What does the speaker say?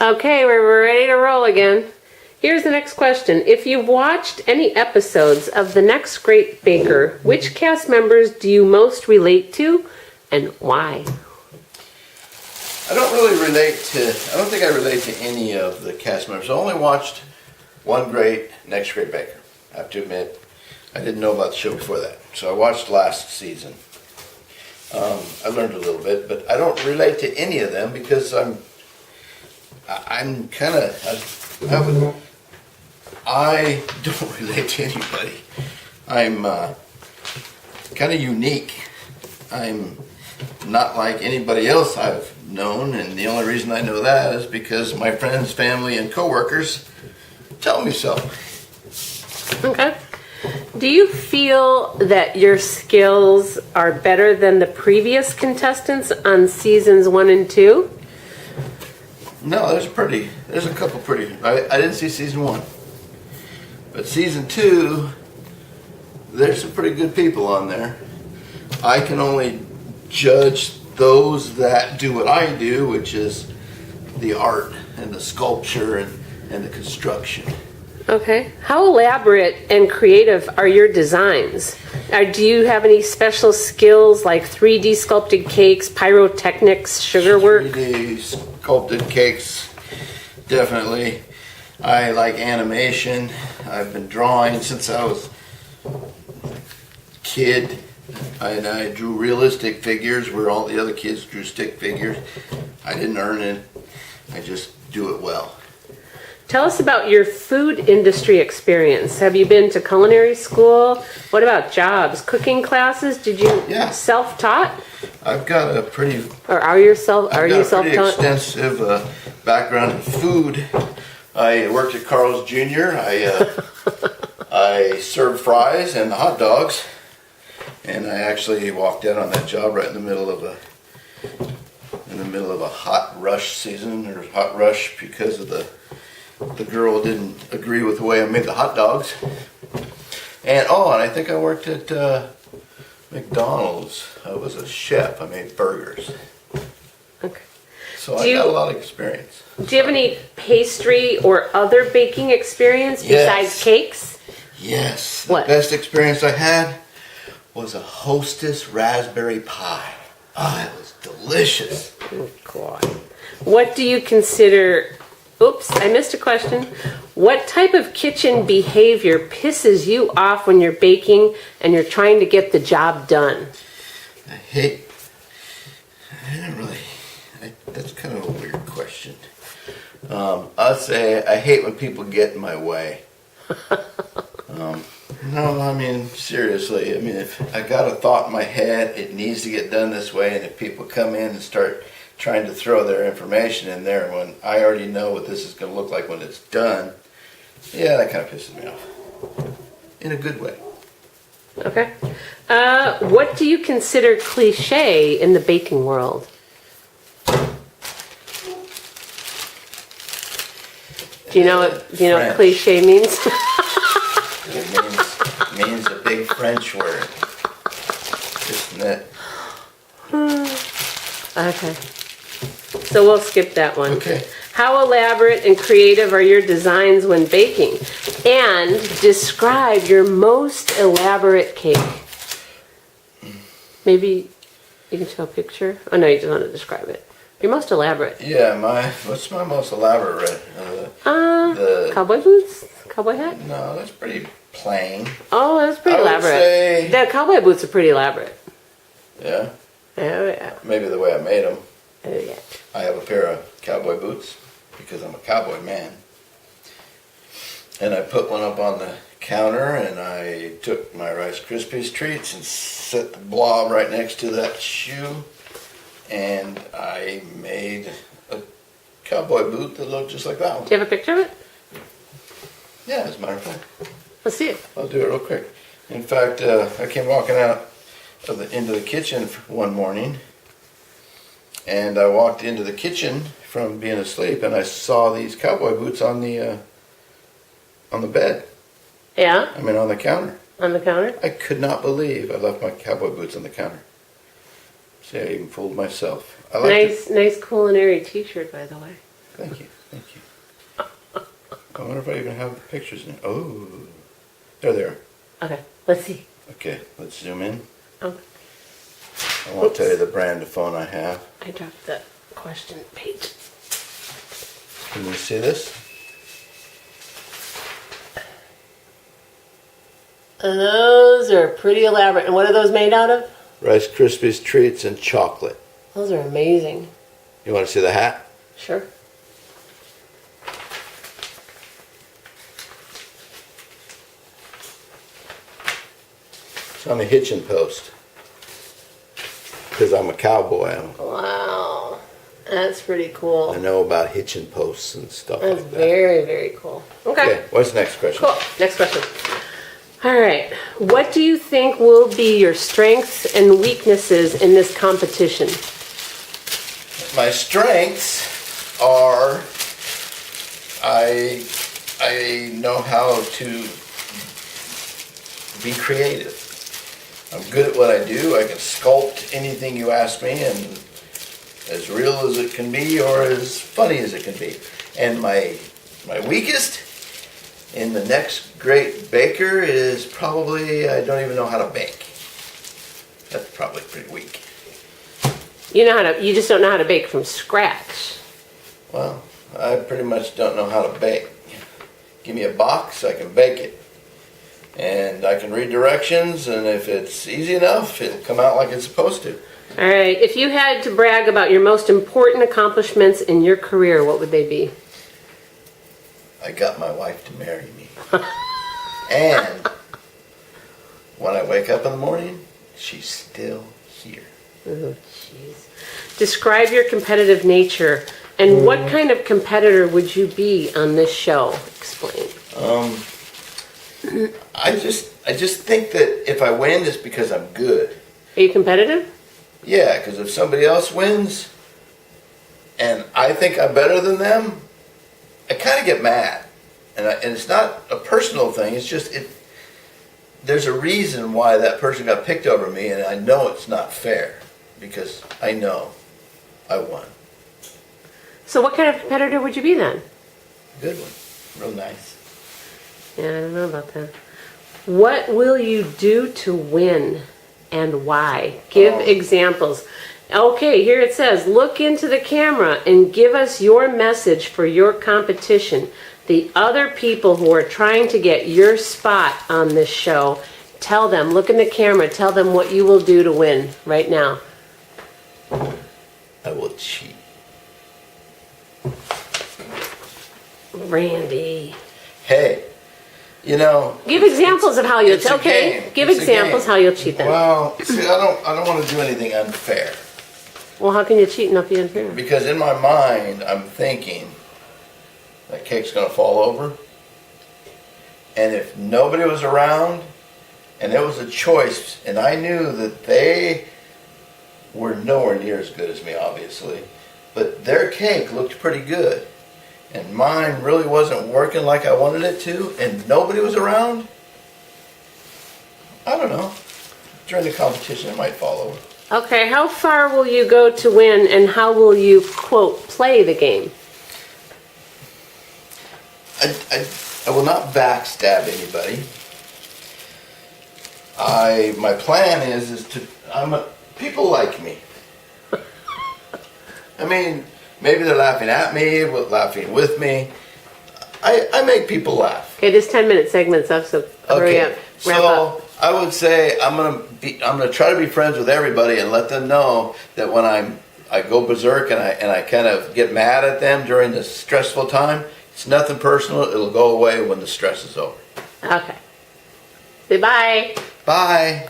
Okay, we're ready to roll again. Here's the next question. If you've watched any episodes of The Next Great Baker, which cast members do you most relate to and why? I don't think I relate to any of the cast members. I only watched Next Great Baker. I have to admit, I didn't know about the show before that. So I watched last season. I learned a little bit, but I don't relate to any of them because I don't relate to anybody. I'm kind of unique. I'm not like anybody else I've known, and the only reason I know that is because my friends, family, and coworkers tell me so. Okay. Do you feel that your skills are better than the previous contestants on seasons 1 and 2? No, there's a couple pretty. I didn't see season 1, but season 2, there's some pretty good people on there. I can only judge those that do what I do, which is the art and the sculpture and the construction. Okay. How elaborate and creative are your designs? Do you have any special skills like 3D sculpted cakes, pyrotechnics, sugar work? 3D sculpted cakes, definitely. I like animation. I've been drawing since I was a kid. And I drew realistic figures where all the other kids drew stick figures. I didn't earn it. I just do it well. Tell us about your food industry experience. Have you been to culinary school? What about jobs, cooking classes? Did you self-taught? I've got a pretty self-taught? Extensive background in food. I worked at Carl's Jr. I served fries and hot dogs, and I actually walked in on that job right in the middle of a hot rush season, or hot rush because of the girl didn't agree with the way I made the hot dogs. And I think I worked at McDonald's. I was a chef. I made burgers. Okay. So I got a lot of experience. Do you have any pastry or other baking experience besides cakes? Yes. What? The best experience I had was a Hostess raspberry pie. Oh, it was delicious. Oh, God. What do you consider... Oops, I missed a question. What type of kitchen behavior pisses you off when you're baking and you're trying to get the job done? That's kind of a weird question. I'll say I hate when people get in my way. No, I mean, seriously. I mean, if I got a thought in my head, it needs to get done this way, and if people come in and start trying to throw their information in there when I already know what this is going to look like when it's done, that kind of pisses me off. In a good way. Okay. What do you consider cliche in the baking world? Do you know what cliche means? It means a big French word. Isn't it? Okay. So we'll skip that one. Okay. How elaborate and creative are your designs when baking? And describe your most elaborate cake. Maybe you can show a picture. Oh no, you just want to describe it. Your most elaborate. Yeah, what's my most elaborate? The cowboy boots? Cowboy hat? No, that's pretty plain. Oh, that's pretty elaborate. Say, the cowboy boots are pretty elaborate. Yeah? Oh, yeah. Maybe the way I made them. Oh, yeah. I have a pair of cowboy boots because I'm a cowboy man. And I put one up on the counter, and I took my Rice Krispies treats and set the blob right next to that shoe. And I made a cowboy boot that looked just like that one. Do you have a picture of it? Yeah, as a matter of fact. Let's see it. I'll do it real quick. In fact, I came walking out into the kitchen one morning, and I walked into the kitchen from being asleep, and I saw these cowboy boots on the bed. Yeah? I mean, on the counter. On the counter? I could not believe I left my cowboy boots on the counter. See, I even fooled myself. I like nice culinary t-shirt, by the way. Thank you. wonder if I even have the pictures in. Oh, there they are. Okay, let's see. Okay, let's zoom in. Oh, I won't tell you the brand of phone I have. I dropped the question page. Can you see this? And those are pretty elaborate. And what are those made out of? Rice Krispies treats and chocolate. Those are amazing. You want to see the hat? Sure. It's on a hitching post. Because I'm a cowboy. Wow. That's pretty cool. I know about hitching posts and stuff That's like that. very, very cool. Okay. Okay, what's the next question? Cool. Next question. All right. What do you think will be your strengths and weaknesses in this competition? My strengths are I know how to be creative. I'm good at what I do. I can sculpt anything you ask me, and as real as it can be or as funny as it can be. And my weakest in the next great baker is probably I don't even know how to bake. That's probably pretty weak. You just don't know how to bake from scratch. Well, I pretty much don't know how to bake. Give me a box, I can bake it. And I can read directions, and if it's easy enough, it'll come out like it's supposed to. All right. If you had to brag about your most important accomplishments in your career, what would they be? I got my wife to marry me. And when I wake up in the morning, she's still here. Oh, jeez. Describe your competitive nature, and what kind of competitor would you be on this show? Explain. I just think that if I win, it's because I'm good. Are you competitive? Yeah, because if somebody else wins, and I think I'm better than them, I kind of get mad. And it's not a personal thing, it's just, there's a reason why that person got picked over me, and I know it's not fair, because I know I won. So what kind of competitor would you be then? Good one. Real nice. Yeah, I don't know about that. What will you do to win and why? Give examples. Okay, here it says, look into the camera and give us your message for your competition. The other people who are trying to get your spot on this show, tell them, look in the camera, tell them what you will do to win right now. I will cheat. Randy. Hey, you know. Give examples of how you'll it's a okay. game. Give It's a examples game. how you'll cheat them. Well, see, I don't want to do anything unfair. Well, how can you cheat and not be unfair? Because in my mind, I'm thinking that cake's going to fall over. And if nobody was around, and there was a choice, and I knew that they were nowhere near as good as me, obviously, but their cake looked pretty good, and mine really wasn't working like I wanted it to, and nobody was around, I don't know. During the competition, it might fall over. Okay, how far will you go to win, and how will you, quote, play the game? I will not backstab anybody. My plan is to people like me. I mean, maybe they're laughing at me, laughing with me. I make people laugh. Okay, this 10-minute segment's up, so hurry up. Wrap up. So I would say I'm gonna try to be friends with everybody and let them know that when I go berserk and I kind of get mad at them during this stressful time, it's nothing personal. It'll go away when the stress is over. Okay. Say bye. Bye.